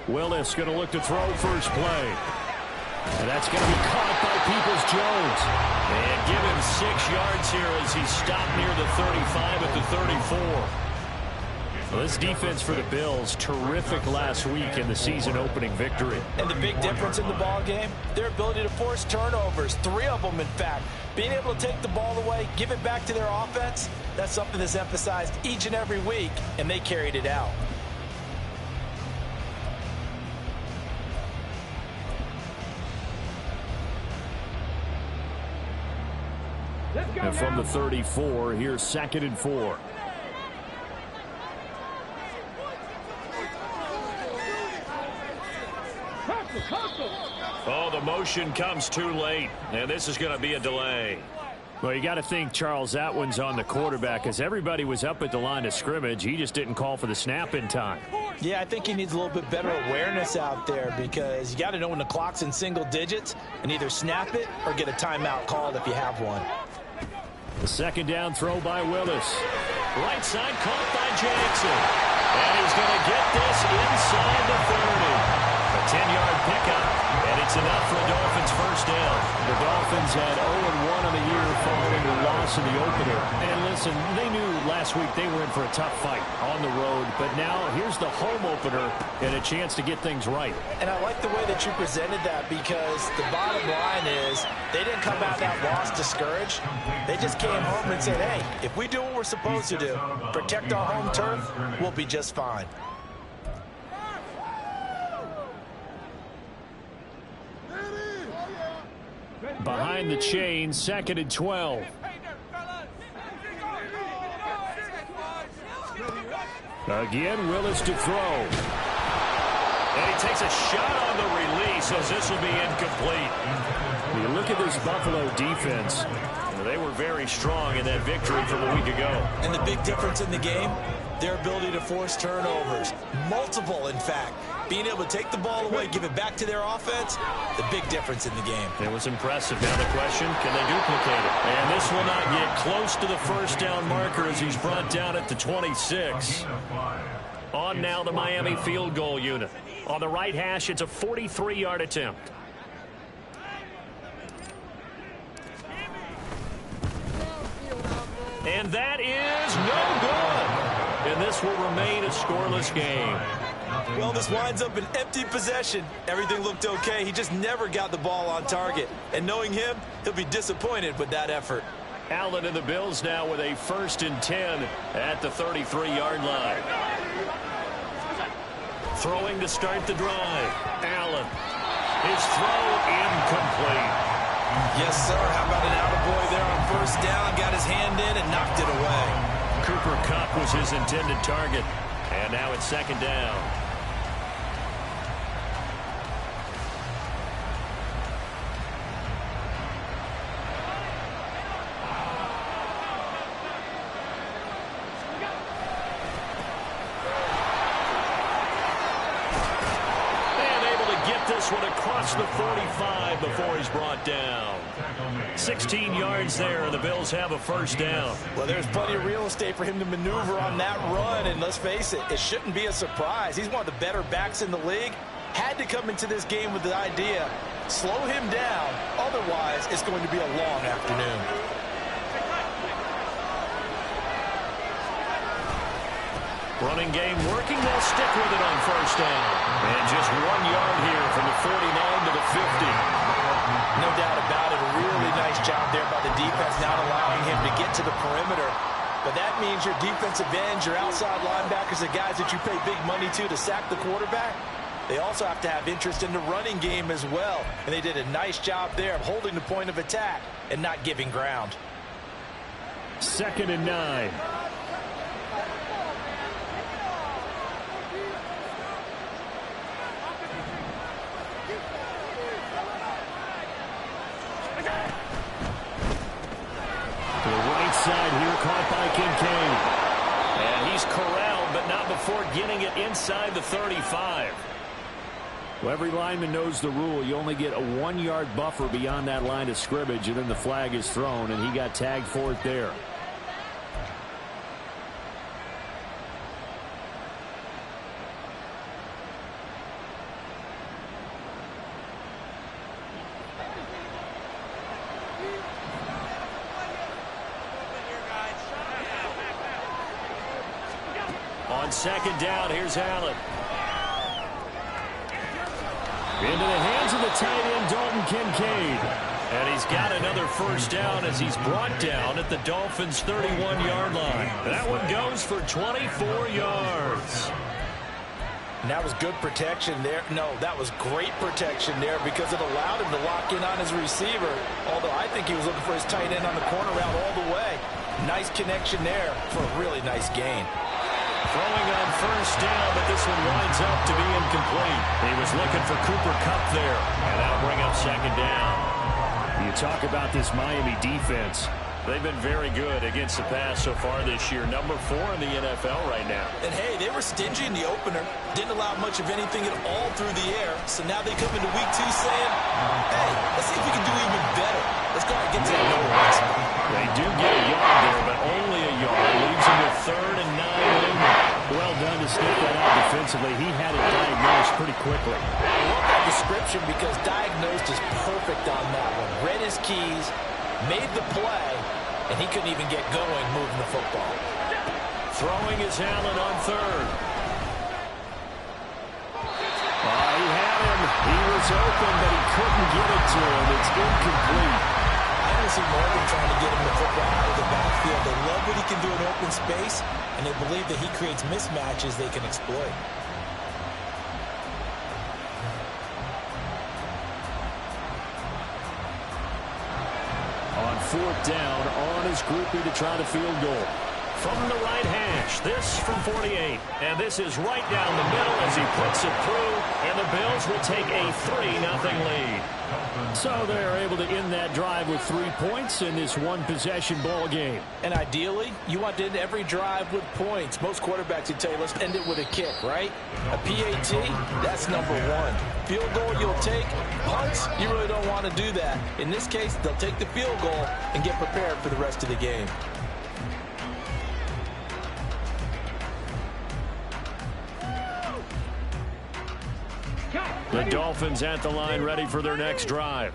Willis going to look to throw first play. And that's going to be caught by Peoples-Jones. And give him 6 yards here as he's stopped near the 35 at the 34. Well, this defense for the Bills, terrific last week in the season-opening victory. And the big difference in the ball game, their ability to force turnovers, 3 of them, in fact. Being able to take the ball away, give it back to their offense, that's something that's emphasized each and every week, and they carried it out. And from the 34, here's 2nd and 4. Oh, the motion comes too late, and this is going to be a delay. Well, you got to think, Charles, that one's on the quarterback, as everybody was up at the line of scrimmage. He just didn't call for the snap in time. Yeah, I think he needs a little bit better awareness out there, because you got to know when the clock's in single digits and either snap it or get a timeout called if you have one. The 2nd down throw by Willis. Right side caught by Jackson. And he's going to get this inside the 30. A 10-yard pickup, and it's enough for the Dolphins' first down. The Dolphins had 0-1 on the year following the loss in the opener. And listen, they knew last week they were in for a tough fight on the road, but now here's the home opener and a chance to get things right. And I like the way that you presented that, because the bottom line is they didn't come out of that loss discouraged. They just came home and said, hey, if we do what we're supposed to do, protect our home turf, we'll be just fine. Behind the chain, 2nd and 12. Again, Willis to throw. And he takes a shot on the release, as this will be incomplete. You look at this Buffalo defense. They were very strong in that victory from a week ago. And the big difference in the game, their ability to force turnovers. Multiple, in fact. Being able to take the ball away, give it back to their offense, the big difference in the game. It was impressive. Now the question, can they duplicate it? And this will not get close to the first down marker as he's brought down at the 26. On now the Miami field goal unit. On the right hash, it's a 43-yard attempt. And that is no good. And this will remain a scoreless game. Well, this winds up an empty possession. Everything looked okay. He just never got the ball on target. And knowing him, he'll be disappointed with that effort. Allen and the Bills now with a 1st and 10 at the 33-yard line. Throwing to start the drive. Allen. His throw incomplete. Yes, sir. How about an attaboy there on 1st down? Got his hand in and knocked it away. Cooper Kupp was his intended target. And now it's 2nd down. This one across the 45 before he's brought down. 16 yards there, and the Bills have a 1st down. Well, there's plenty of real estate for him to maneuver on that run, and let's face it, it shouldn't be a surprise. He's one of the better backs in the league. Had to come into this game with the idea, slow him down, otherwise it's going to be a long afternoon. Running game working. They'll stick with it on 1st down. And just 1 yard here from the 49 to the 50. No doubt about it. A really nice job there by the defense, not allowing him to get to the perimeter. But that means your defensive ends, your outside linebackers, the guys that you pay big money to sack the quarterback, they also have to have interest in the running game as well. And they did a nice job there of holding the point of attack and not giving ground. 2nd and 9. Side here, caught by Kincaid. And he's corralled, but not before getting it inside the 35. Well, every lineman knows the rule. You only get a 1-yard buffer beyond that line of scrimmage, and then the flag is thrown, and he got tagged for it there. On second down, here's Allen. Into the hands of the tight end, Dalton Kincaid. And he's got another first down as he's brought down at the Dolphins' 31-yard line. That one goes for 24 yards. And that was good protection there. No, that was great protection there because it allowed him to lock in on his receiver. Although I think he was looking for his tight end on the corner route all the way. Nice connection there for a really nice gain. Throwing on first down, but this one winds up to be incomplete. He was looking for Cooper Kupp there, and that'll bring up second down. You talk about this Miami defense. They've been very good against the pass so far this year. Number 4 in the NFL right now. And, hey, they were stingy in the opener. Didn't allow much of anything at all through the air. So now they come into week 2 saying, hey, let's see if we can do even better. Let's go and get to that number 1 spot. They do get a yard there, but only a yard. Leaves them with 3rd and 9. Well done to sniff that out defensively. He had it diagnosed pretty quickly. I love that description because diagnosed is perfect on that one. Read his keys, made the play, and he couldn't even get going moving the football. Throwing is Allen on 3rd. He had him. He was open, but he couldn't get it to him. It's incomplete. I don't see Morgan trying to get him the football out of the backfield. They love what he can do in open space, and they believe that he creates mismatches they can exploit. On 4th down, on his groupie to try the field goal. From the right hash, this from 48. And this is right down the middle as he puts it through. And the Bills will take a 3-0 lead. So they're able to end that drive with 3 points in this one-possession ball game. And ideally, you want to end every drive with points. Most quarterbacks would tell you, let's end it with a kick, right? A PAT, that's number 1. Field goal you'll take. Punts, you really don't want to do that. In this case, they'll take the field goal and get prepared for the rest of the game. The Dolphins at the line ready for their next drive.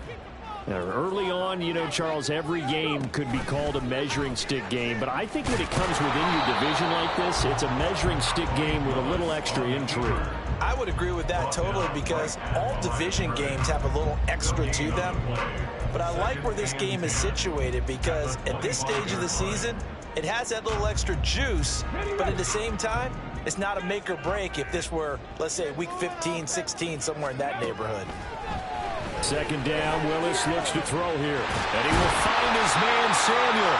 Now, early on, you know, Charles, every game could be called a measuring stick game, but I think when it comes within your division like this, it's a measuring stick game with a little extra intrigue. I would agree with that totally because all division games have a little extra to them. But I like where this game is situated because at this stage of the season, it has that little extra juice, but at the same time, it's not a make or break if this were, let's say, week 15, 16, somewhere in that neighborhood. Second down, Willis looks to throw here. And he will find his man, Samuel.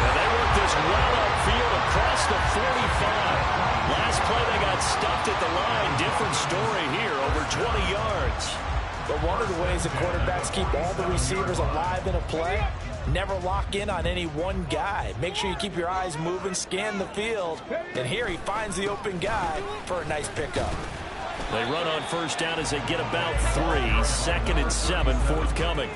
And they work this well upfield across the 45. Last play, they got stuffed at the line. Different story here, over 20 yards. But one of the ways that quarterbacks keep all the receivers alive in a play, never lock in on any one guy. Make sure you keep your eyes moving, scan the field. And here he finds the open guy for a nice pickup. They run on first down as they get about 3. 2nd and 7 forthcoming.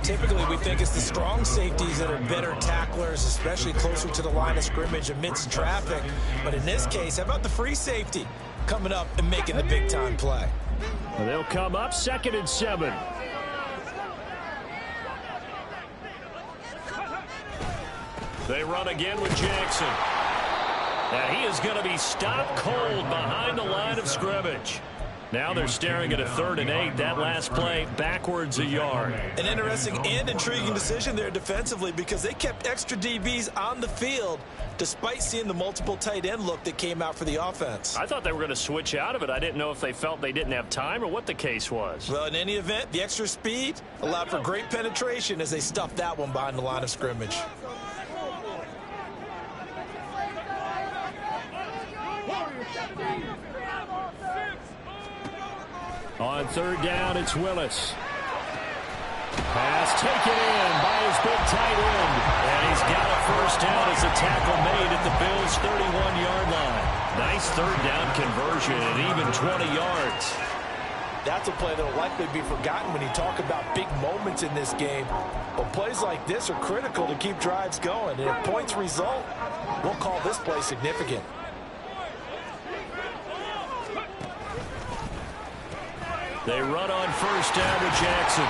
Typically, we think it's the strong safeties that are better tacklers, especially closer to the line of scrimmage amidst traffic. But in this case, how about the free safety coming up and making the big-time play? They'll come up 2nd and 7. They run again with Jackson. And he is going to be stopped cold behind the line of scrimmage. Now they're staring at a 3rd and 8. That last play, backwards a yard. An interesting and intriguing decision there defensively because they kept extra DBs on the field despite seeing the multiple tight end look that came out for the offense. I thought they were going to switch out of it. I didn't know if they felt they didn't have time or what the case was. Well, in any event, the extra speed allowed for great penetration as they stuffed that one behind the line of scrimmage. On 3rd down, it's Willis. Pass taken in by his big tight end. And he's got a first down as a tackle made at the Bills' 31-yard line. Nice 3rd down conversion and even 20 yards. That's a play that will likely be forgotten when you talk about big moments in this game. But plays like this are critical to keep drives going. And if points result, we'll call this play significant. They run on first down with Jackson.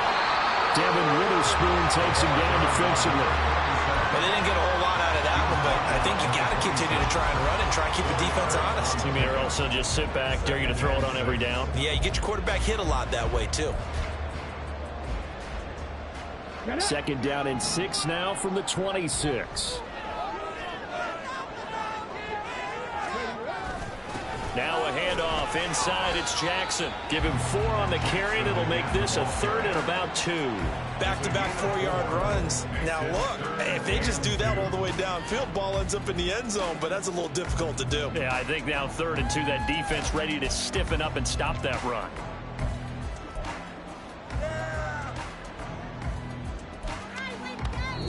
Devin Witherspoon takes him down defensively. Well, they didn't get a whole lot out of that one, but I think You got to continue to try and run and try and keep the defense honest. You mean, or else they'll just sit back, dare you to throw it on every down? Yeah, you get your quarterback hit a lot that way, too. Second down and 6 now from the 26. Now a handoff inside. It's Jackson. Give him 4 on the carry, and it'll make this a 3rd and about 2. Back-to-back 4-yard runs. Now, look, if they just do that all the way downfield, ball ends up in the end zone, but that's a little difficult to do. Yeah, I think now 3rd and 2, that defense ready to stiffen up and stop that run.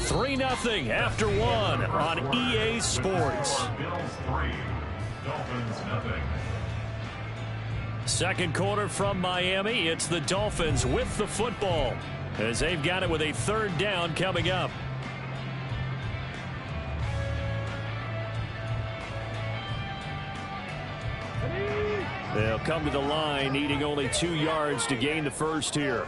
Three 3-0 after 1 on EA Sports. Second quarter from Miami. It's the Dolphins with the football as they've got it with a 3rd down coming up. They'll come to the line, needing only 2 yards to gain the first here.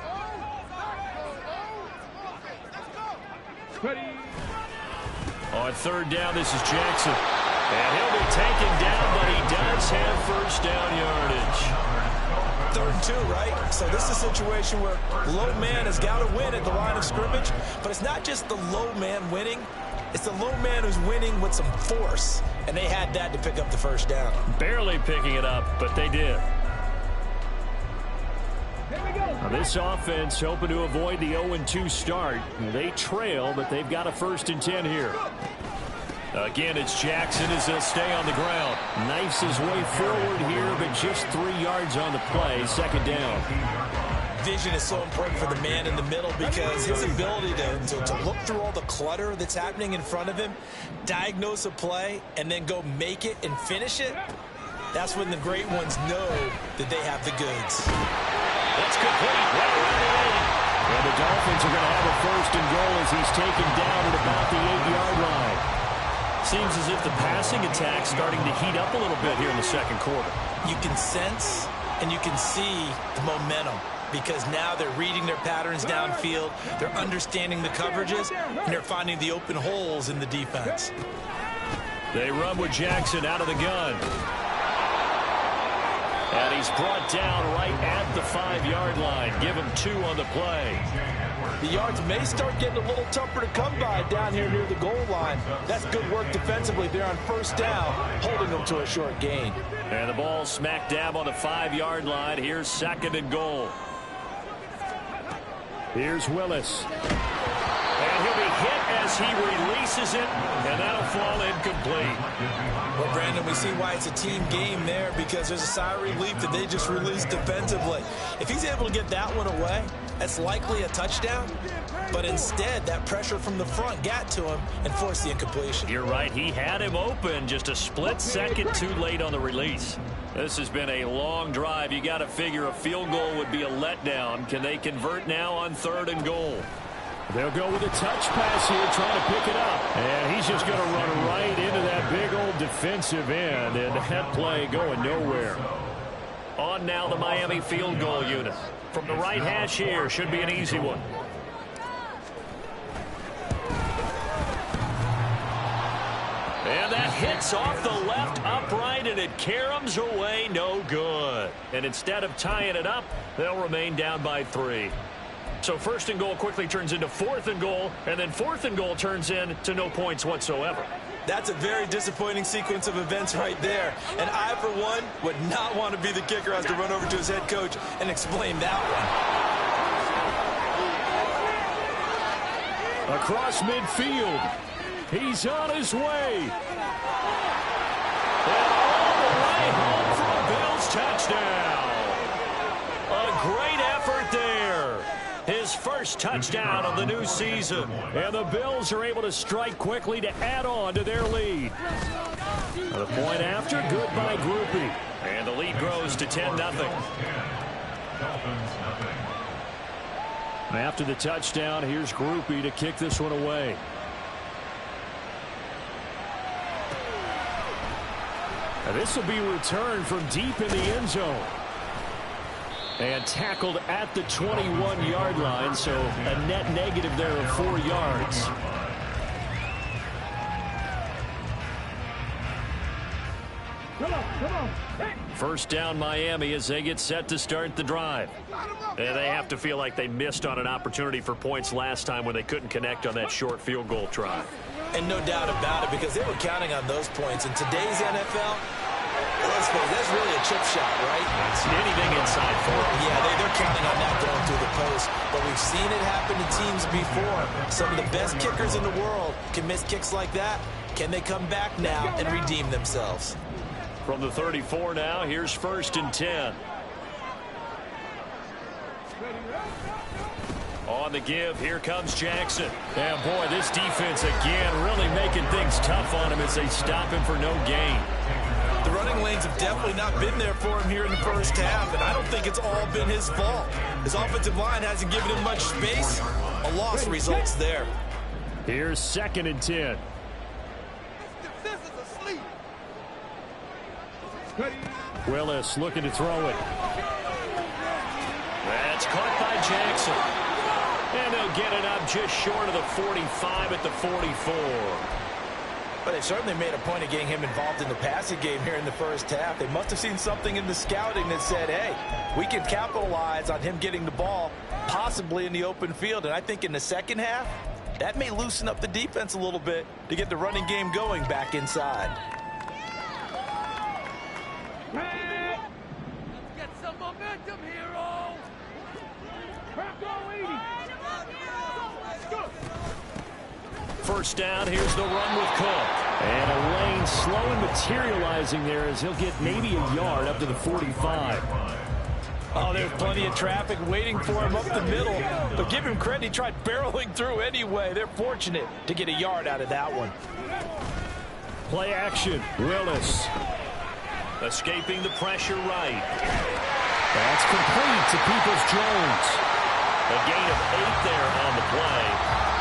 On 3rd down, this is Jackson. And he'll be taken down, but he does have first down yardage. 3rd and 2, right? So this is a situation where low man has got to win at the line of scrimmage, but it's not just the low man winning. It's the low man who's winning with some force, and they had that to pick up the first down. Barely picking it up, but they did. Now this offense hoping to avoid the 0-2 start. They trail, but they've got a 1st and 10 here. Again, it's Jackson as he'll stay on the ground. Knifes his way forward here, but just 3 yards on the play. 2nd down. Vision is so important for the man in the middle because his ability to look through all the clutter that's happening in front of him, diagnose a play, and then go make it and finish it, that's when the great ones know that they have the goods. That's complete. And the Dolphins are going to have a 1st and goal as he's taken down at about the 8-yard line. Seems as if the passing attack's starting to heat up a little bit here in the second quarter. You can sense and you can see the momentum because now they're reading their patterns downfield, they're understanding the coverages, and they're finding the open holes in the defense. They run with Jackson out of the gun. And he's brought down right at the 5-yard line. Give him 2 on the play. The yards may start getting a little tougher to come by down here near the goal line. That's good work defensively there on 1st down, holding them to a short gain. And the ball smack dab on the 5-yard line. Here's 2nd and goal. Here's Willis. And he'll be hit as he releases it, and that'll fall incomplete. Well, Brandon, we see why it's a team game there because there's a sigh of relief that they just released defensively. If he's able to get that one away, that's likely a touchdown. But instead, that pressure from the front got to him and forced the incompletion. You're right. He had him open, just a split second too late on the release. This has been a long drive. You got to figure a field goal would be a letdown. Can they convert now on 3rd and goal? They'll go with a touch pass here, trying to pick it up. And he's just going to run right into that big old defensive end, and that play going nowhere. On now the Miami field goal unit. From the right hash here, should be an easy one. And that hits off the left upright, and it caroms away, no good. And instead of tying it up, they'll remain down by 3. So 1st and goal quickly turns into 4th and goal, and then 4th and goal turns into no points whatsoever. That's a very disappointing sequence of events right there. And I, for one, would not want to be the kicker who has to run over to his head coach and explain that one. Across midfield. He's on his way. And all the way home for a Bills touchdown. A great effort there. His first touchdown of the new season. And the Bills are able to strike quickly to add on to their lead. The point after, good by Grupe. And the lead grows to 10-0. After the touchdown, here's Grupe to kick this one away. And this will be returned from deep in the end zone. And tackled at the 21-yard line, so a net negative there of 4 yards. First down Miami as they get set to start the drive. And they have to feel like they missed on an opportunity for points last time when they couldn't connect on that short field goal try. And no doubt about it, because they were counting on those points. In today's NFL, let's face it, that's really a chip shot, right? It's anything inside 4. Yeah, they're counting on that going through the post. But we've seen it happen to teams before. Some of the best kickers in the world can miss kicks like that. Can they come back now and redeem themselves? From the 34 now, here's 1st and 10. On the give, here comes Jackson. And boy, this defense again really making things tough on him as they stop him for no gain. The running lanes have definitely not been there for him here in the first half, and I don't think it's all been his fault. His offensive line hasn't given him much space. A loss results there. Here's 2nd and 10. Willis looking to throw it. That's caught by Jackson. And they'll get it up just short of the 45 at the 44. But they certainly made a point of getting him involved in the passing game here in the first half. They must have seen something in the scouting that said, hey, we can capitalize on him getting the ball, possibly in the open field. And I think in the second half, that may loosen up the defense a little bit to get the running game going back inside. Let's get some momentum, heroes! First down, here's the run with Cook. And a lane slow and materializing there as he'll get maybe a yard up to the 45. Oh, there's plenty of traffic waiting for him up the middle. But give him credit, he tried barreling through anyway. They're fortunate to get a yard out of that one. Play action, Willis. Escaping the pressure right. That's complete to Peoples-Jones. A gain of 8 there on the play.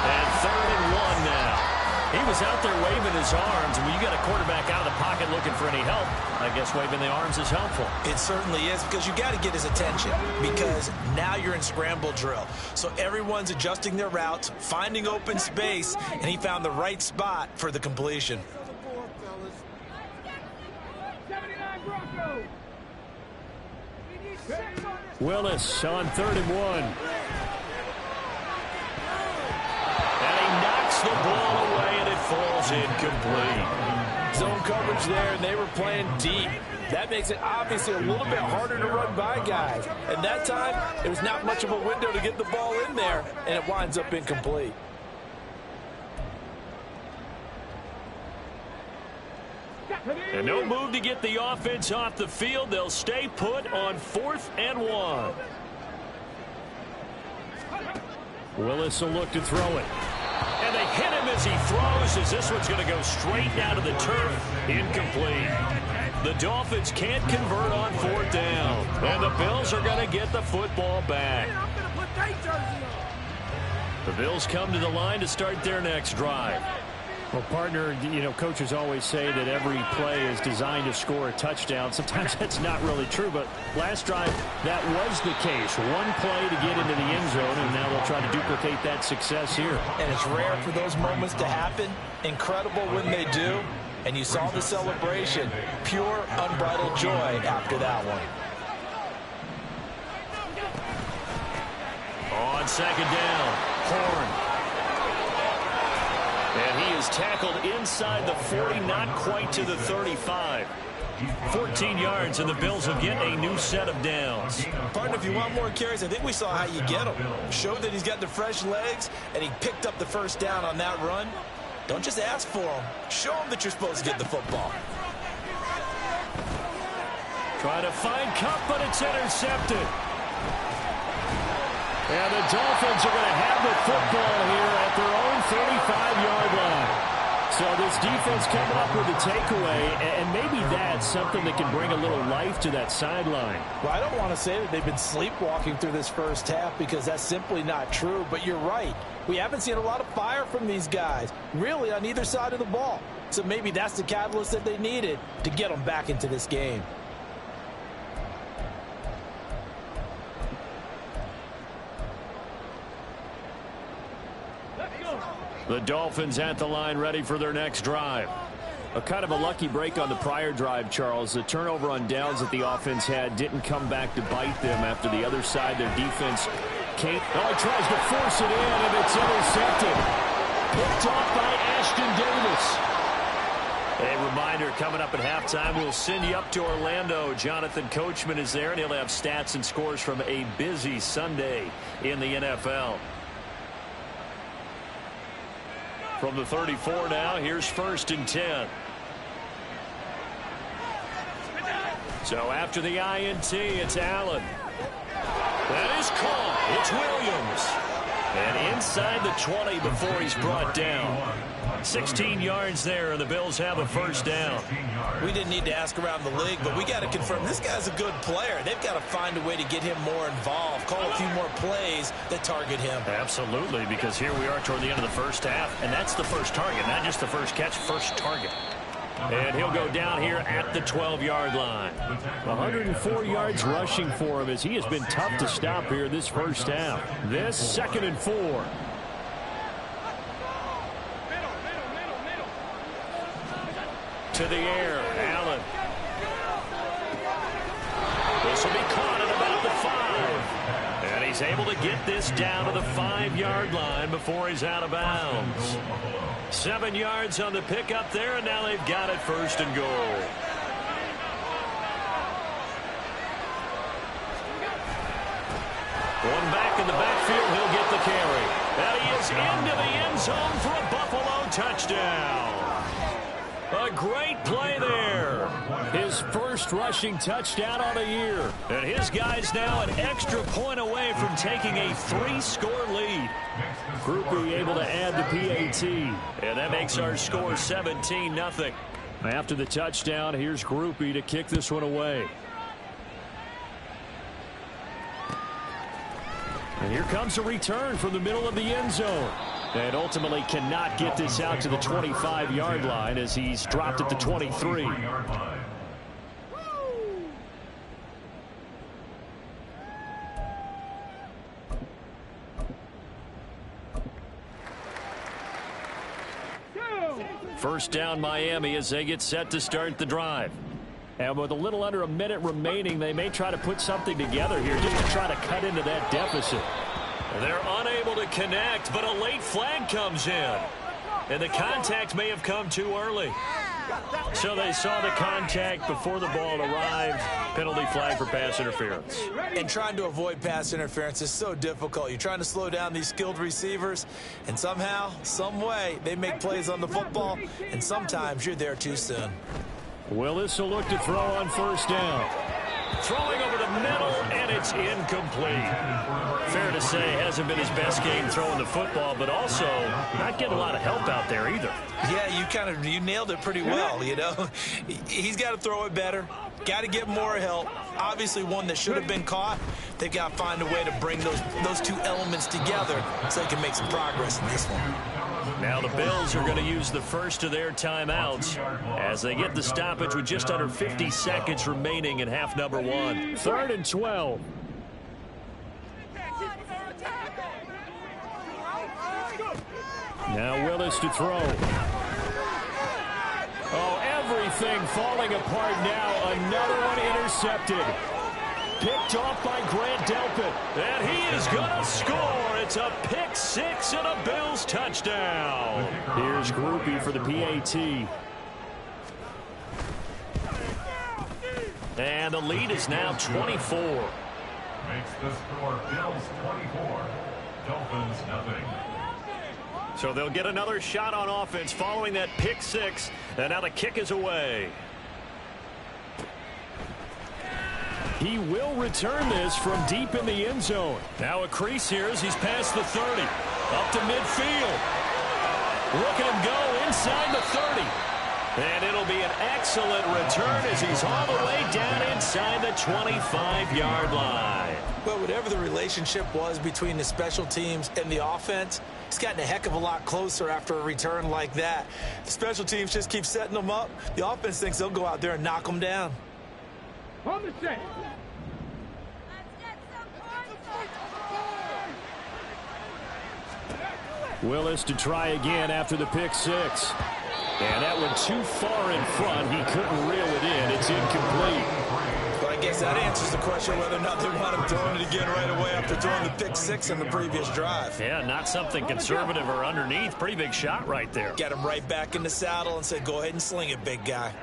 And 3rd and 1 now. He was out there waving his arms, and when you got a quarterback out of the pocket looking for any help, I guess waving the arms is helpful. It certainly is, because you got to get his attention, because now you're in scramble drill. So everyone's adjusting their routes, finding open space, and he found the right spot for the completion. Willis on 3rd and 1. And he knocks the ball away, and it falls incomplete. Zone coverage there, and they were playing deep. That makes it obviously a little bit harder to run by guys. And that time, there was not much of a window to get the ball in there, and it winds up incomplete. And no move to get the offense off the field. They'll stay put on 4th and 1. Willis will look to throw it. And they hit him as he throws, as this one's going to go straight down to the turf. Incomplete. The Dolphins can't convert on 4th down. And the Bills are going to get the football back. The Bills come to the line to start their next drive. Well, partner, you know, coaches always say that every play is designed to score a touchdown. Sometimes that's not really true, but last drive, that was the case. One play to get into the end zone, and now they'll try to duplicate that success here. And it's rare for those moments to happen. Incredible when they do. And you saw the celebration. Pure, unbridled joy after that one. On 2nd down, Horn. And he is tackled inside the 40, not quite to the 35. 14 yards, and the Bills will get a new set of downs. Partner, if you want more carries, I think we saw how you get them. Showed that he's got the fresh legs, and he picked up the first down on that run. Don't just ask for them. Show them that you're supposed to get the football. Try to find Kupp, but it's intercepted. And the Dolphins are going to have the football here at their own 35-yard line. So this defense coming up with a takeaway, and maybe that's something that can bring a little life to that sideline. Well, I don't want to say that they've been sleepwalking through this first half, because that's simply not true. But you're right. We haven't seen a lot of fire from these guys, really, on either side of the ball. So maybe that's the catalyst that they needed to get them back into this game. The Dolphins at the line, ready for their next drive. A kind of a lucky break on the prior drive, Charles. The turnover on downs that the offense had didn't come back to bite them after the other side. Their defense came. Oh, he tries to force it in, and it's intercepted. Picked off by Ashton Davis. A reminder coming up at halftime, we'll send you up to Orlando. Jonathan Coachman is there, and he'll have stats and scores from a busy Sunday in the NFL. From the 34 now, here's 1st and 10. So after the INT, it's Allen. That is caught. It's Williams. And inside the 20 before he's brought down. 16 yards there, and the Bills have a 1st down. We didn't need to ask around the league, but we got to confirm this guy's a good player. They've got to find a way to get him more involved, call a few more plays that target him. Absolutely, because here we are toward the end of the 1st half, and that's the first target, not just the first catch, first target. And he'll go down here at the 12-yard line. 104 yards rushing for him as he has been tough to stop here this 1st half. This 2nd and 4. To the air, Allen. This will be caught at about the 5. And he's able to get this down to the 5-yard line before he's out of bounds. 7 yards on the pickup there, and now they've got it 1st and goal. One back in the backfield, he'll get the carry. And he is into the end zone for a Buffalo touchdown. A great play there. His 1st rushing touchdown on the year. And his guy's now an extra point away from taking a 3-score lead. Grupe able to add the PAT. And that makes our score 17-0. After the touchdown, here's Grupe to kick this one away. And here comes a return from the middle of the end zone. And ultimately cannot get this out to the 25-yard line as he's dropped at the 23. First down Miami as they get set to start the drive. And with a little under a minute remaining, they may try to put something together here just to try to cut into that deficit. They're unable to connect, but a late flag comes in. And the contact may have come too early. So they saw the contact before the ball arrived. Penalty flag for pass interference. And trying to avoid pass interference is so difficult. You're trying to slow down these skilled receivers, and somehow, some way, they make plays on the football, and sometimes you're there too soon. Willis will look to throw on 1st down. Throwing over the middle, and it's incomplete. Fair to say, hasn't been his best game throwing the football, but also not getting a lot of help out there either. Yeah, you nailed it pretty well, you know. He's got to throw it better. Got to get more help. Obviously, one that should have been caught. They've got to find a way to bring those two elements together so they can make some progress in this one. Now the Bills are going to use the first of their timeouts as they get the stoppage with just under 50 seconds remaining in half number 1. 3rd and 12. Now Willis to throw. Oh, everything falling apart now. Another one intercepted. Picked off by Grant Delpit. And he is going to score. It's a pick 6 and a Bills touchdown. Here's Grupe for the PAT. And the lead is now 24. Makes the score Bills 24, Dolphins nothing. So they'll get another shot on offense following that pick 6. And now the kick is away. He will return this from deep in the end zone. Now a crease here as he's past the 30. Up to midfield. Look at him go inside the 30. And it'll be an excellent return as he's all the way down inside the 25-yard line. Well, whatever the relationship was between the special teams and the offense, it's gotten a heck of a lot closer after a return like that. The special teams just keep setting them up. The offense thinks they'll go out there and knock them down. On the set. Willis to try again after the pick 6. And that went too far in front. He couldn't reel it in. It's incomplete. Well, I guess that answers the question whether or not they want him throwing it again right away after throwing the pick six in the previous drive. Yeah, not something conservative or underneath. Pretty big shot right there. Got him right back in the saddle and said, go ahead and sling it, big guy.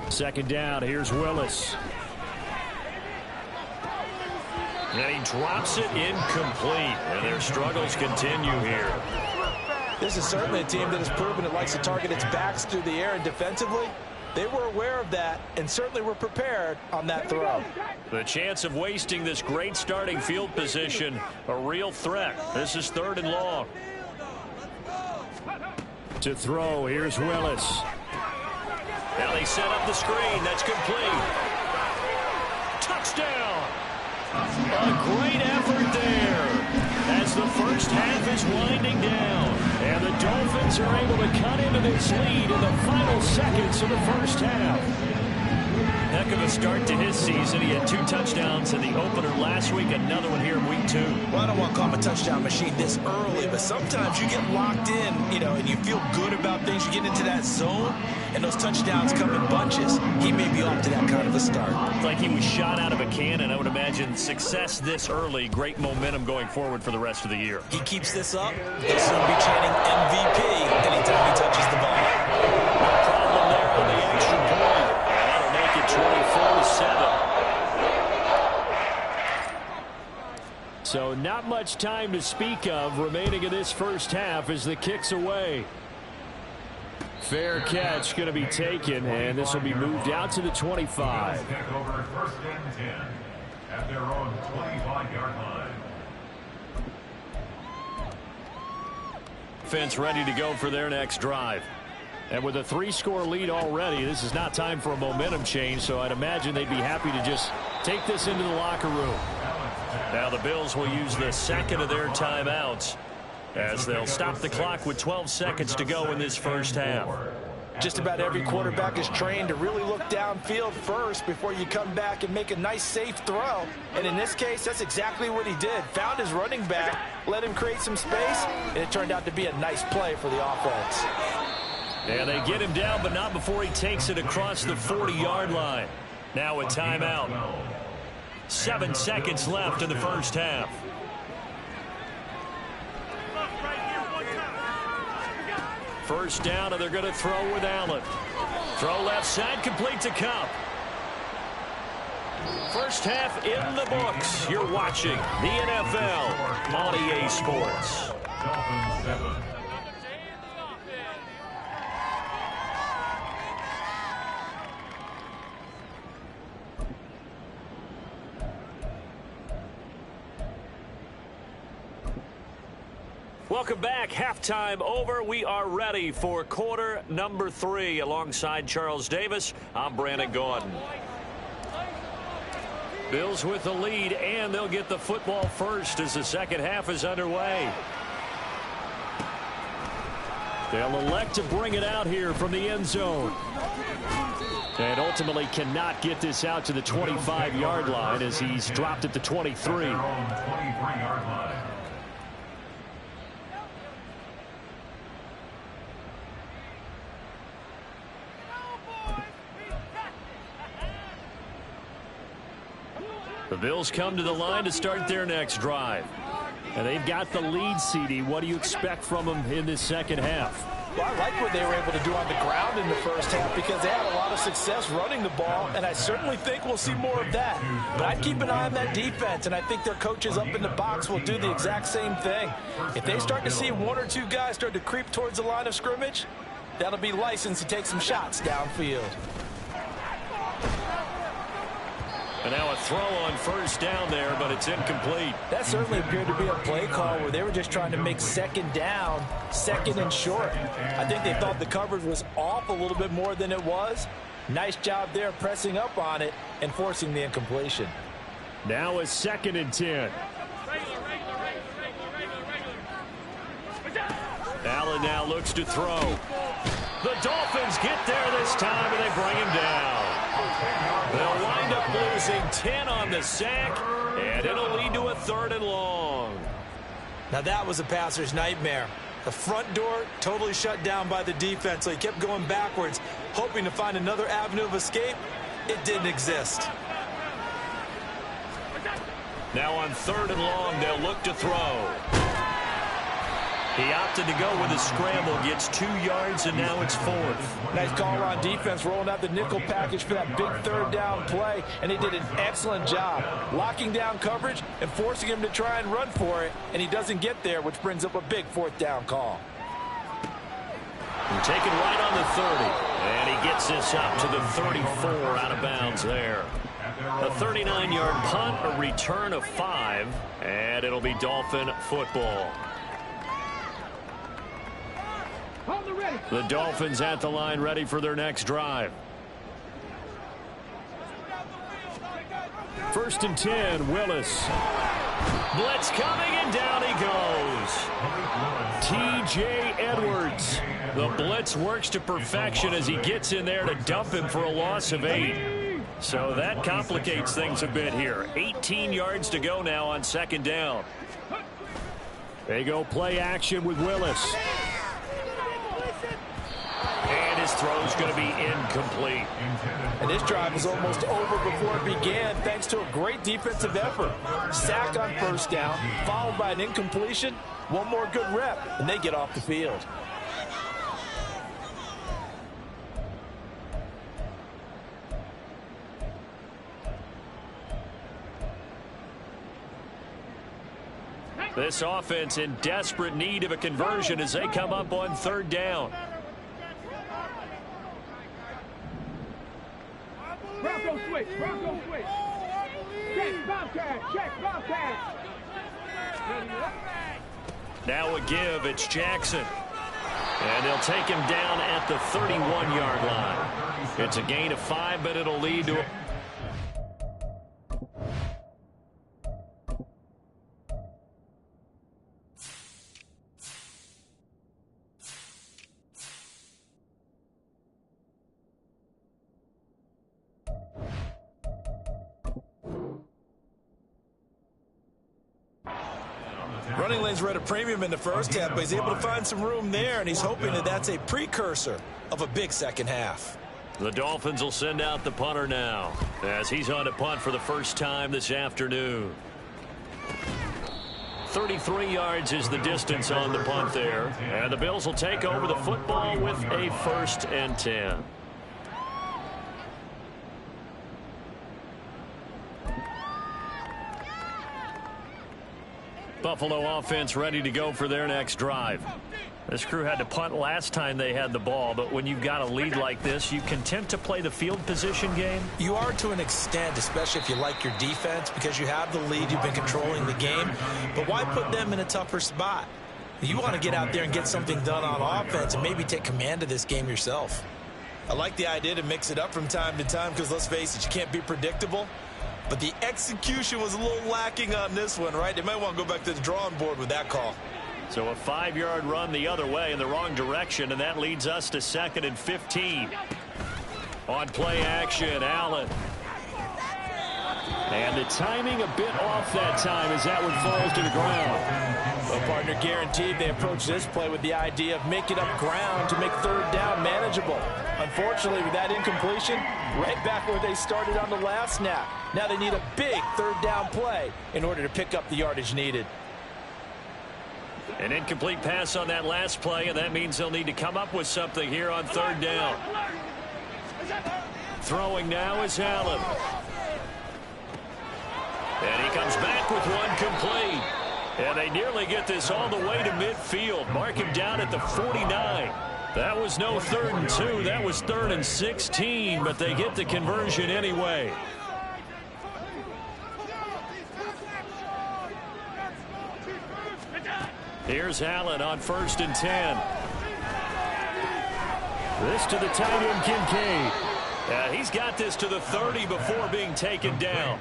Second down, here's Willis. And he drops it incomplete. And their struggles continue here. This is certainly a team that has proven it likes to target its backs through the air, and defensively, they were aware of that and certainly were prepared on that throw. The chance of wasting this great starting field position, a real threat. This is 3rd and long. To throw, here's Willis. Now they set up the screen. That's complete. Touchdown. A great effort there as the first half is winding down. And the Dolphins are able to cut into this lead in the final seconds of the first half. Heck of a start to his season. He had 2 touchdowns in the opener last week, another one here in week 2. Well, I don't want to call him a touchdown machine this early, but sometimes you get locked in, and you feel good about things. You get into that zone, and those touchdowns come in bunches. He may be off to that kind of a start. It's like he was shot out of a cannon. I would imagine success this early, great momentum going forward for the rest of the year. He keeps this up, he'll soon be chanting MVP anytime he touches the ball. No problem there on the extra point. That'll make it 24-7. So not much time to speak of remaining in this first half as the kick's away. Fair catch going to be taken, and this will be moved out to the 25. Take over 1st and 10 at their own 25-yard line. Defense ready to go for their next drive. And with a 3-score lead already, this is not time for a momentum change, so I'd imagine they'd be happy to just take this into the locker room. Now the Bills will use the second of their timeouts as they'll stop the clock with 12 seconds to go in this first half. Just about every quarterback is trained to really look downfield first before you come back and make a nice, safe throw. And in this case, that's exactly what he did. Found his running back, let him create some space, and it turned out to be a nice play for the offense. And they get him down, but not before he takes it across the 40-yard line. Now a timeout. 7 seconds left in the first half. First down, and they're going to throw with Allen. Throw left side, complete to Kupp. First half in the books. You're watching the NFL on EA Sports. Dolphins 7. Welcome back. Halftime over. We are ready for quarter number 3. Alongside Charles Davis, I'm Brandon Gaudin. Bills with the lead, and they'll get the football first as the second half is underway. They'll elect to bring it out here from the end zone. And ultimately cannot get this out to the 25-yard line as he's dropped at the 23. Their own 23-yard line. The Bills come to the line to start their next drive. And they've got the lead, CD. What do you expect from them in this second half? Well, I like what they were able to do on the ground in the first half because they had a lot of success running the ball, and I certainly think we'll see more of that. But I'd keep an eye on that defense, and I think their coaches up in the box will do the exact same thing. If they start to see 1 or 2 guys start to creep towards the line of scrimmage, that'll be licensed to take some shots downfield. And now a throw on first down there, but it's incomplete. That certainly appeared to be a play call where they were just trying to make second down, second and short. I think they thought the coverage was off a little bit more than it was. Nice job there pressing up on it and forcing the incompletion. Now a 2nd and 10. Allen now looks to throw. The Dolphins get there this time, and they bring him down. They'll wind up losing 10 on the sack, and it'll lead to a 3rd and long. Now that was a passer's nightmare. The front door totally shut down by the defense, so he kept going backwards, hoping to find another avenue of escape. It didn't exist. Now on 3rd and long, they'll look to throw. He opted to go with a scramble, gets 2 yards, and now it's 4th. Nice call on defense, rolling out the nickel package for that big 3rd down play, and he did an excellent job locking down coverage and forcing him to try and run for it, and he doesn't get there, which brings up a big 4th down call. And taken right on the 30, and he gets this up to the 34 out of bounds there. A 39-yard punt, a return of 5, and it'll be Dolphin football. The Dolphins at the line, ready for their next drive. 1st and 10, Willis. Blitz coming, and down he goes. T.J. Edwards. The blitz works to perfection as he gets in there to dump him for a loss of 8. So that complicates things a bit here. 18 yards to go now on 2nd down. They go play action with Willis. And his throw's going to be incomplete. And this drive was almost over before it began, thanks to a great defensive effort. Sack on 1st down, followed by an incompletion. One more good rep, and they get off the field. This offense in desperate need of a conversion as they come up on 3rd down. Bronco switch. Check, Bobcat. Now a give, it's Jackson. And they'll take him down at the 31-yard line. It's a gain of 5, but it'll lead to a... Running lanes were at a premium in the first half, but he's able to find some room there, and he's hoping that that's a precursor of a big 2nd half. The Dolphins will send out the punter now as he's on to punt for the first time this afternoon. 33 yards is the distance on the punt there, and the Bills will take over the football with a 1st and 10. Buffalo offense ready to go for their next drive. This crew had to punt last time they had the ball, but when you've got a lead like this, you content to play the field position game? You are to an extent, especially if you like your defense, because you have the lead, you've been controlling the game. But why put them in a tougher spot? You want to get out there and get something done on offense and maybe take command of this game yourself. I like the idea to mix it up from time to time because, let's face it, you can't be predictable. But the execution was a little lacking on this one, right? They might want to go back to the drawing board with that call. So a 5-yard run the other way in the wrong direction, and that leads us to 2nd and 15. On play action, Allen. And the timing a bit off that time as that one falls to the ground. Well, partner, guaranteed they approach this play with the idea of making up ground to make 3rd down manageable. Unfortunately, with that incompletion, right back where they started on the last snap. Now they need a big 3rd down play in order to pick up the yardage needed. An incomplete pass on that last play, and that means they'll need to come up with something here on 3rd down. Throwing now is Allen. And he comes back with one complete. And they nearly get this all the way to midfield. Mark him down at the 49. That was no 3rd and 2. That was 3rd and 16, but they get the conversion anyway. Here's Allen on 1st and 10. This to the tight end, Kincaid. He's got this to the 30 before being taken down.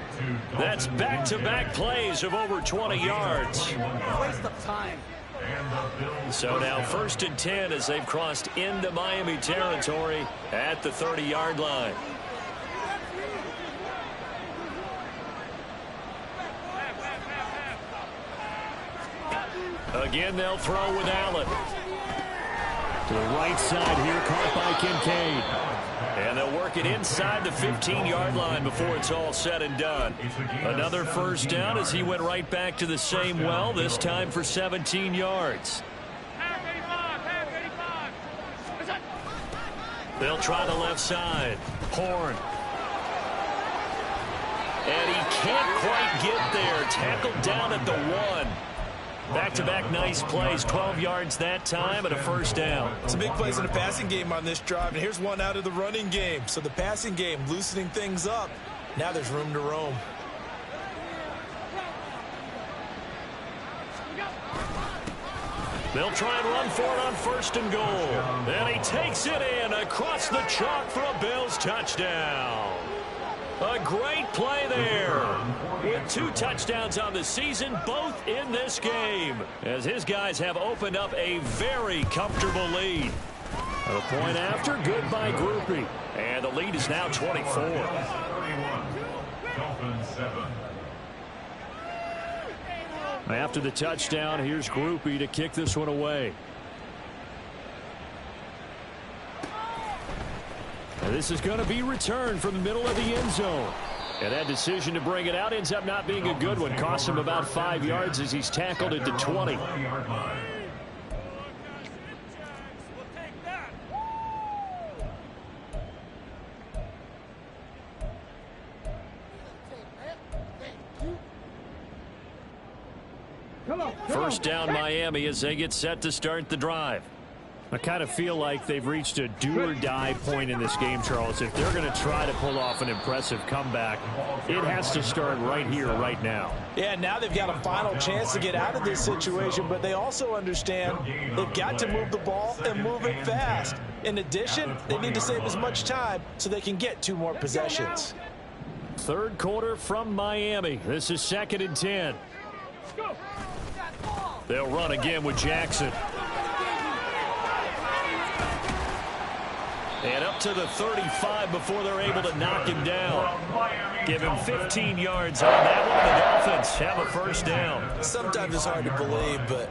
That's back-to-back plays of over 20 yards. Waste of time. So now 1st and 10 as they've crossed into Miami territory at the 30-yard line. Again, they'll throw with Allen. To the right side here, caught by Kincaid. And they'll work it inside the 15-yard line before it's all said and done. Another first down as he went right back to the same well, this time for 17 yards. They'll try the left side. Horn. And he can't quite get there. Tackled down at the 1. Back-to-back nice plays, 12 yards that time and a first down. Some big plays in the passing game on this drive, and here's one out of the running game. So the passing game loosening things up. Now there's room to roam. They'll try and run for it on first and goal. And he takes it in across the chalk for a Bills touchdown. A great play there. With 2 touchdowns on the season, both in this game, as his guys have opened up a very comfortable lead. A point after, good by Grupe. And the lead is now 24. 31. Dolphins 7. After the touchdown, here's Grupe to kick this one away. And this is going to be returned from the middle of the end zone. And that decision to bring it out ends up not being a good one. Costs him about 5 yards as he's tackled at the 20. First down Miami as they get set to start the drive. I kind of feel like they've reached a do-or-die point in this game, Charles. If they're going to try to pull off an impressive comeback, it has to start right here, right now. Yeah, now they've got a final chance to get out of this situation, but they also understand they've got to move the ball and move it fast. In addition, they need to save as much time so they can get 2 more possessions. Third quarter from Miami. This is 2nd and 10. They'll run again with Jackson. And up to the 35 before they're able to knock him down. Give him 15 yards on that one. The Dolphins have a first down. Sometimes it's hard to believe, but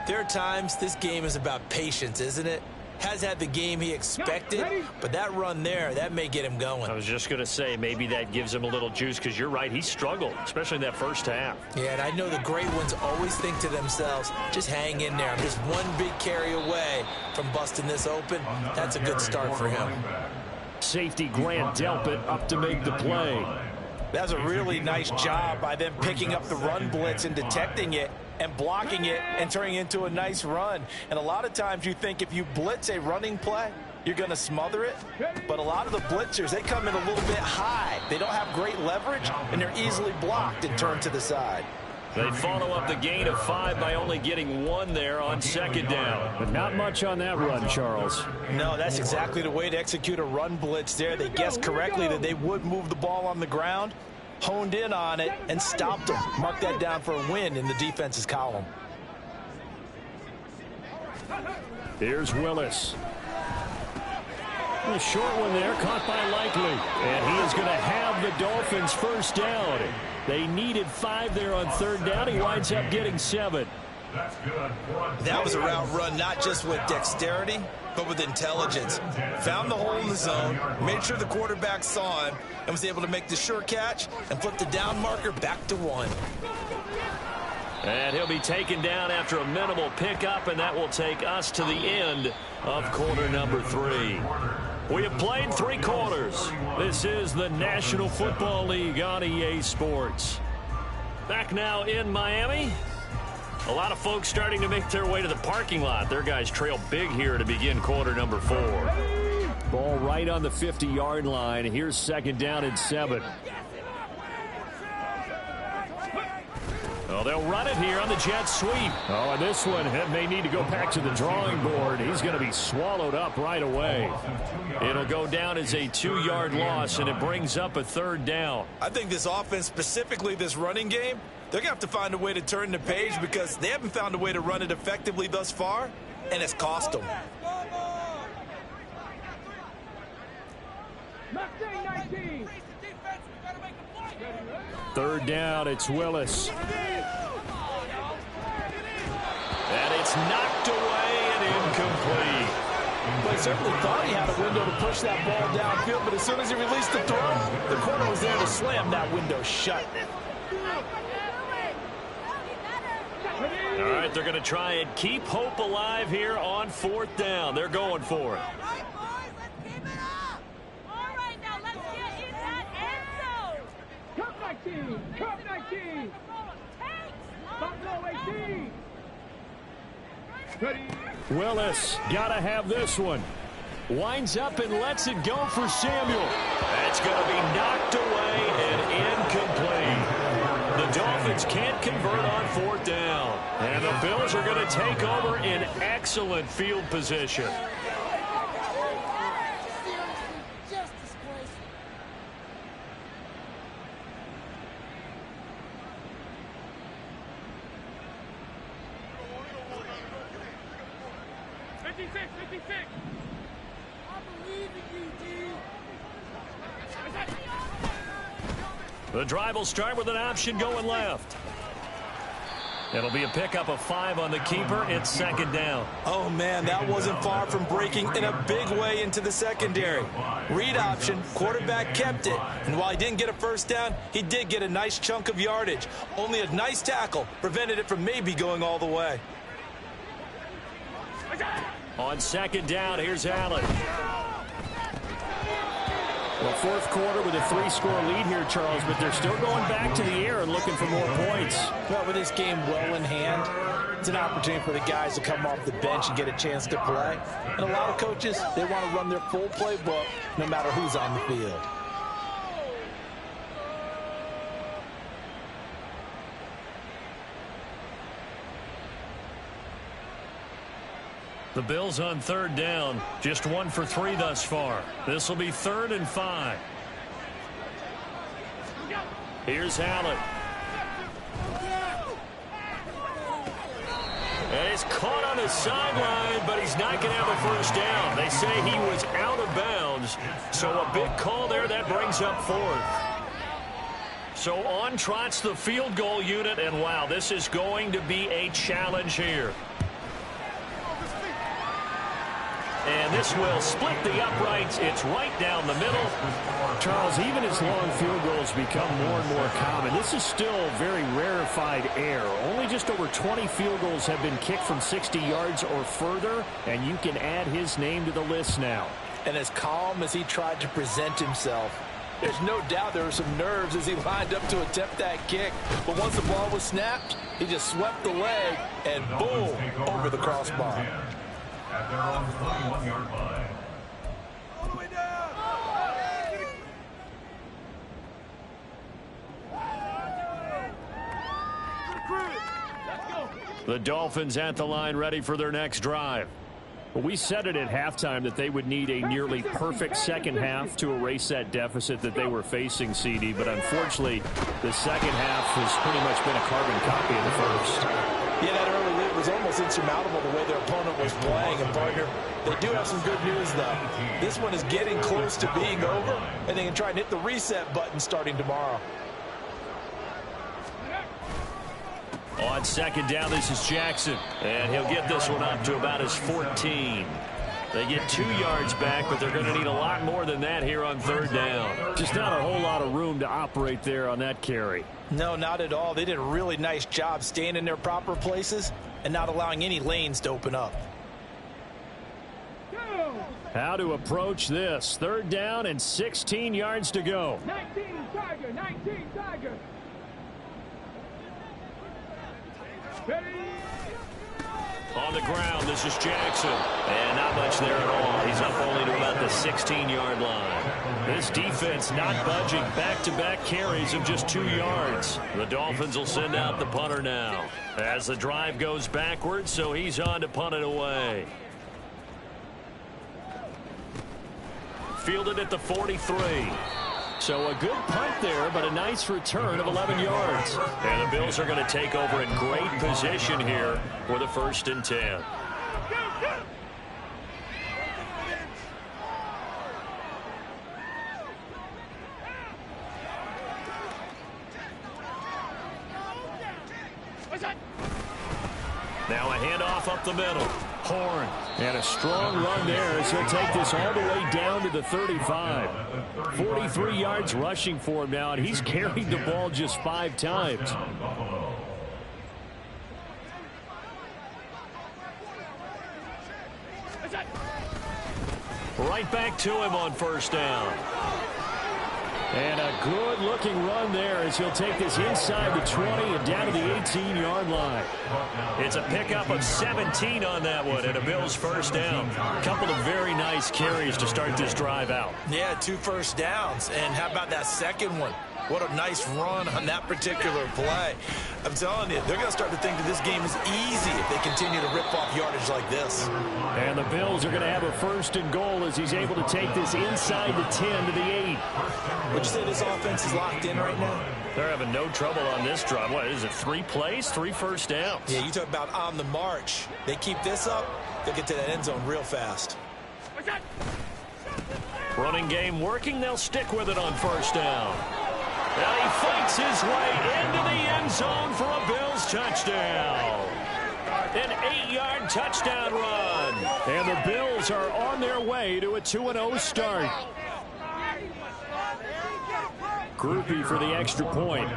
there are times this game is about patience, isn't it? Has had the game he expected, but that run there, that may get him going. I was just going to say, maybe that gives him a little juice, because you're right, he struggled, especially in that first half. Yeah, and I know the great ones always think to themselves, just hang in there. I'm just one big carry away from busting this open. That's a good start for him. Safety Grant Delpit up to make the play. That was a really nice job by them picking up the run blitz and detecting it and blocking it and turning it into a nice run. And a lot of times you think if you blitz a running play, you're going to smother it. But a lot of the blitzers, they come in a little bit high. They don't have great leverage, and they're easily blocked and turned to the side. They follow up the gain of 5 by only getting 1 there on 2nd down. But not much on that run, Charles. No, that's exactly the way to execute a run blitz there. They guessed correctly that they would move the ball on the ground, honed in on it, and stopped them. Mark that down for a win in the defense's column. Here's Willis. A short one there, caught by Likely. And he is going to have the Dolphins first down. They needed 5 there on 3rd down. He winds up getting 7. That's good. That was a route run not just with dexterity, but with intelligence. Found the hole in the zone, made sure the quarterback saw him, and was able to make the sure catch and flip the down marker back to 1. And he'll be taken down after a minimal pickup, and that will take us to the end of quarter number 3. We have played 3 quarters. This is the National Football League on EA Sports. Back now in Miami. A lot of folks starting to make their way to the parking lot. Their guys trail big here to begin quarter number 4. Ball right on the 50-yard line. Here's 2nd down and 7. Well, they'll run it here on the jet sweep. Oh, and this one may need to go back to the drawing board. He's going to be swallowed up right away. It'll go down as a 2-yard loss, and it brings up a 3rd down. I think this offense, specifically this running game, they're going to have to find a way to turn the page because they haven't found a way to run it effectively thus far, and it's cost them. Third down, it's Willis. It's knocked away and incomplete. But he certainly thought he had a window to push that ball downfield, but as soon as he released the throw, the corner was there to slam that window shut. All right, they're going to try and keep hope alive here on 4th down. They're going for it. Cup 19! Cup 19! Buffalo 18! Ready? Willis got to have this one. Winds up and lets it go for Samuel. That's going to be knocked away and incomplete. The Dolphins can't convert on 4th down. And the Bills are going to take over in excellent field position. The drive will start with an option going left. It'll be a pickup of 5 on the keeper. It's 2nd down. Oh, man, that wasn't far from breaking in a big way into the secondary. Read option, quarterback kept it. And while he didn't get a first down, he did get a nice chunk of yardage. Only a nice tackle prevented it from maybe going all the way. On 2nd down, here's Allen. Well, 4th quarter with a 3-score lead here, Charles, but they're still going back to the air and looking for more points. Well, with this game well in hand, it's an opportunity for the guys to come off the bench and get a chance to play. And a lot of coaches, they want to run their full playbook no matter who's on the field. The Bills on 3rd down, just 1 for 3 thus far. This will be 3rd and 5. Here's Allen. And he's caught on the sideline, but he's not going to have a first down. They say he was out of bounds, so a big call there that brings up 4th. So on trots the field goal unit, and wow, this is going to be a challenge here. And this will split the uprights. It's right down the middle. Charles, even as long field goals become more and more common, this is still very rarefied air. Only just over 20 field goals have been kicked from 60 yards or further, and you can add his name to the list now. And as calm as he tried to present himself, there's no doubt there were some nerves as he lined up to attempt that kick. But once the ball was snapped, he just swept the leg and boom, over the crossbar. At their own 21-yard line. All the way down! The Dolphins at the line, ready for their next drive. Well, we said it at halftime that they would need a nearly perfect second half to erase that deficit that they were facing, CD. But unfortunately, the second half has pretty much been a carbon copy of the first. Yeah, that early lead was almost insurmountable the way their opponent was playing. And, partner, they do have some good news, though. This one is getting close to being over, and they can try and hit the reset button starting tomorrow. On 2nd down, this is Jackson. And he'll get this one up to about his 14. They get 2 yards back, but they're going to need a lot more than that here on 3rd down. Just not a whole lot of room to operate there on that carry. No, not at all. They did a really nice job staying in their proper places and not allowing any lanes to open up. How to approach this. 3rd down and 16 yards to go. 19 Tiger, 19 Tiger. Ready? On the ground, this is Jackson. And not much there at all. He's up only to about the 16-yard line. This defense not budging. Back-to-back carries of just 2 yards. The Dolphins will send out the punter now as the drive goes backwards, so he's on to punt it away. Fielded at the 43. So a good punt there, but a nice return of 11 yards. And the Bills are going to take over in great position here for the 1st and 10. Now a handoff up up the middle. Horn. And a strong run there as he'll take this all the way down to the 35. 43 yards rushing for him now, and he's carried the ball just 5 times. Right back to him on first down. And a good-looking run there as he'll take this inside the 20 and down to the 18-yard line. It's a pickup of 17 on that one and a Bills first down. A couple of very nice carries to start this drive out. Yeah, 2 first downs. And how about that second one? What a nice run on that particular play. I'm telling you, they're going to start to think that this game is easy if they continue to rip off yardage like this. And the Bills are going to have a first and goal as he's able to take this inside the 10 to the 8. Would you say this offense is locked in right now? They're having no trouble on this drive. What is it, 3 plays, 3 first downs? Yeah, you talk about on the march. They keep this up, they'll get to that end zone real fast. Running game working. They'll stick with it on first down. And he fights his way into the end zone for a Bills touchdown. An 8-yard touchdown run. And the Bills are on their way to a 2-0 start. Groupie for the extra point.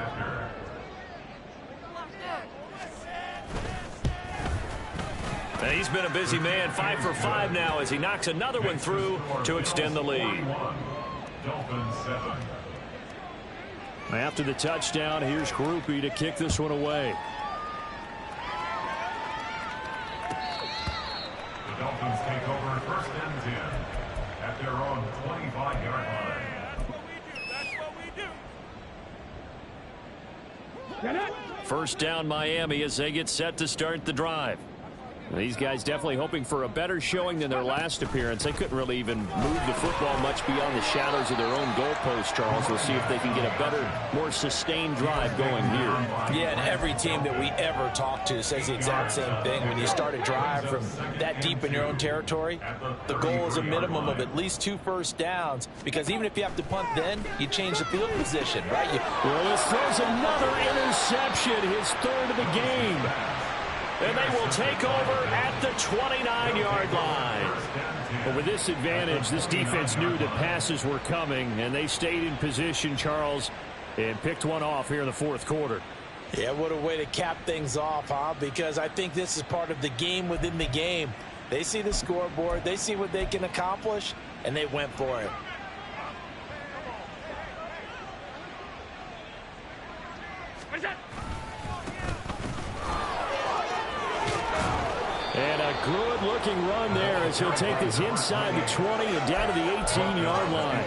And he's been a busy man, 5 for 5 now as he knocks another one through to extend the lead. After the touchdown, here's Groupie to kick this one away. The Dolphins take over first and 10 at their own 25-yard line. First down Miami as they get set to start the drive. These guys definitely hoping for a better showing than their last appearance. They couldn't really even move the football much beyond the shadows of their own goalpost, Charles. We'll see if they can get a better, more sustained drive going here. Yeah, and every team that we ever talk to says the exact same thing. When you start a drive from that deep in your own territory, the goal is a minimum of at least 2 first downs, because even if you have to punt then, you change the field position, right? Willis throws another interception, his 3rd of the game. And they will take over at the 29-yard line. But with this advantage, this defense knew that passes were coming, and they stayed in position, Charles, and picked one off here in the 4th quarter. Yeah, what a way to cap things off, huh? Because I think this is part of the game within the game. They see the scoreboard, they see what they can accomplish, and they went for it. And a good-looking run there as he'll take this inside the 20 and down to the 18-yard line.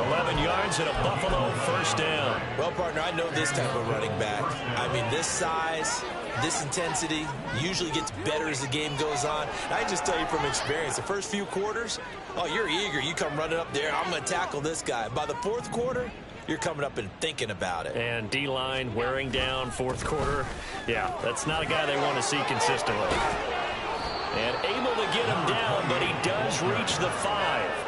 11 yards and a Buffalo first down. Well, partner, I know this type of running back. I mean, this size, this intensity usually gets better as the game goes on. And I just tell you from experience, the first few quarters, oh, you're eager. You come running up there, I'm going to tackle this guy. By the 4th quarter, you're coming up and thinking about it. And D-line wearing down 4th quarter. Yeah, that's not a guy they want to see consistently. And able to get him down, but he does reach the 5.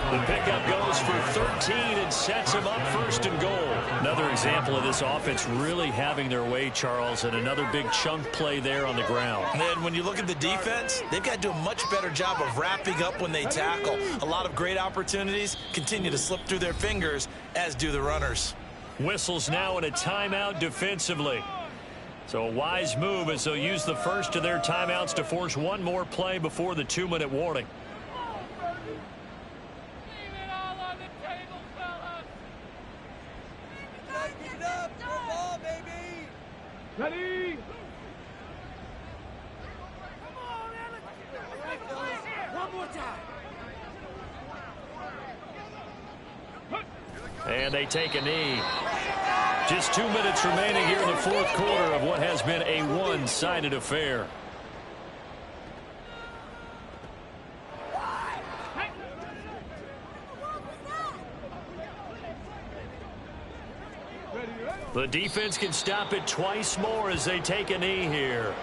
The pickup goes for 13 and sets him up 1st and goal. Another example of this offense really having their way, Charles, and another big chunk play there on the ground. And then when you look at the defense, they've got to do a much better job of wrapping up when they tackle. A lot of great opportunities continue to slip through their fingers, as do the runners. Whistles now in a timeout defensively. So a wise move as they'll use the first of their timeouts to force one more play before the 2-minute warning. Ready? One more time. And they take a knee. Just 2 minutes remaining here in the 4th quarter of what has been a one-sided affair. The defense can stop it twice more as they take a knee here.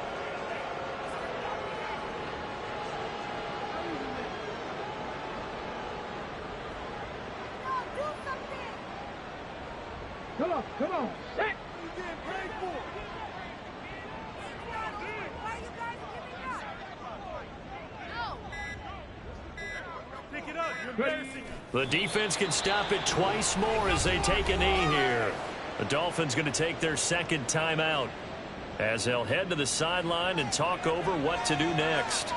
Come on, come on. Set. The defense can stop it twice more as they take a knee here. The Dolphins going to take their second timeout as they'll head to the sideline and talk over what to do next.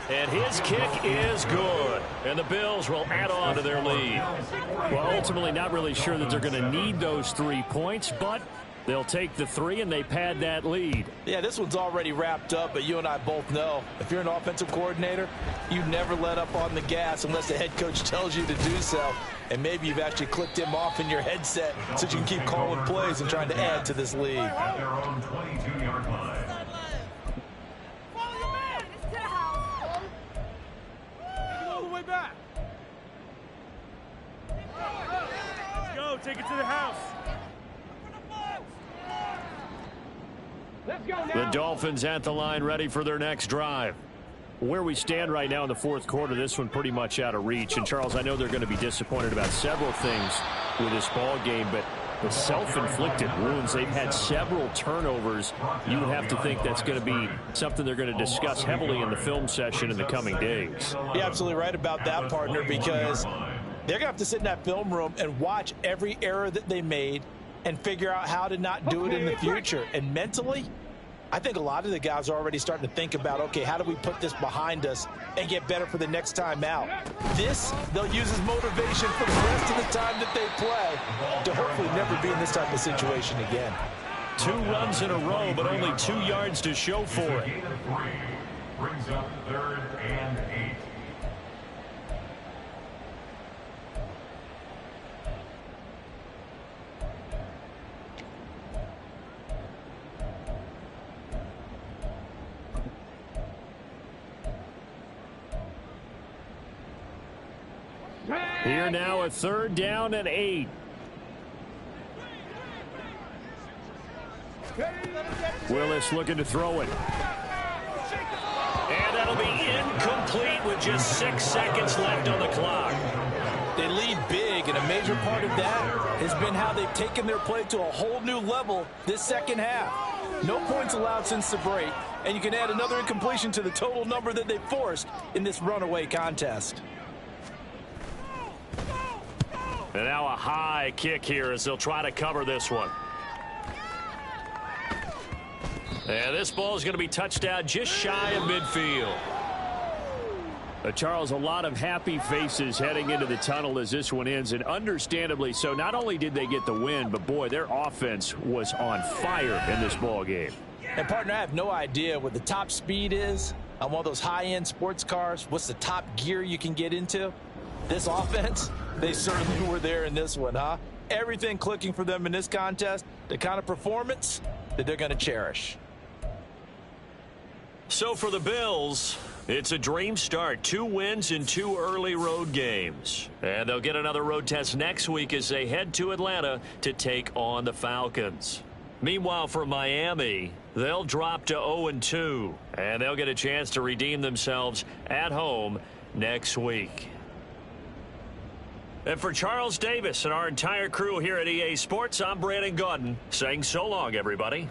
And his kick is good. And the Bills will add on to their lead. Well, ultimately not really sure that they're going to need those 3 points, but they'll take the 3 and they pad that lead. Yeah, this one's already wrapped up, but you and I both know if you're an offensive coordinator, you never let up on the gas unless the head coach tells you to do so. And maybe you've actually clicked him off in your headset so you can keep calling plays and trying to add to this lead. At their own 22-yard line. Take it to the house. Let's go now. The Dolphins at the line ready for their next drive. Where we stand right now in the fourth quarter, this one pretty much out of reach. And, Charles, I know they're going to be disappointed about several things with this ball game, but the self-inflicted wounds, they've had several turnovers. You would have to think that's going to be something they're going to discuss heavily in the film session in the coming days. You're absolutely right about that, partner, because they're going to have to sit in that film room and watch every error that they made and figure out how to not do it in the future. And mentally, I think a lot of the guys are already starting to think about, okay, how do we put this behind us and get better for the next time out? This, they'll use as motivation for the rest of the time that they play to hopefully never be in this type of situation again. 2 runs in a row, but only 2 yards to show for it. Gain of 3 brings up 3rd and 8. Here now a 3rd down and 8. Willis looking to throw it. And that'll be incomplete with just 6 seconds left on the clock. They lead big, and a major part of that has been how they've taken their play to a whole new level this second half. No points allowed since the break, and you can add another incompletion to the total number that they forced in this runaway contest. And now a high kick here as they'll try to cover this one. And this ball is going to be touched out just shy of midfield. Charles, a lot of happy faces heading into the tunnel as this one ends, and understandably so. Not only did they get the win, but boy, their offense was on fire in this ball game. And partner, I have no idea what the top speed is on one of those high-end sports cars. What's the top gear you can get into? This offense, they certainly were there in this one, huh? Everything clicking for them in this contest, the kind of performance that they're going to cherish. So for the Bills, it's a dream start. 2 wins in 2 early road games. And they'll get another road test next week as they head to Atlanta to take on the Falcons. Meanwhile, for Miami, they'll drop to 0-2, and they'll get a chance to redeem themselves at home next week. And for Charles Davis and our entire crew here at EA Sports, I'm Brandon Gaudin saying so long, everybody.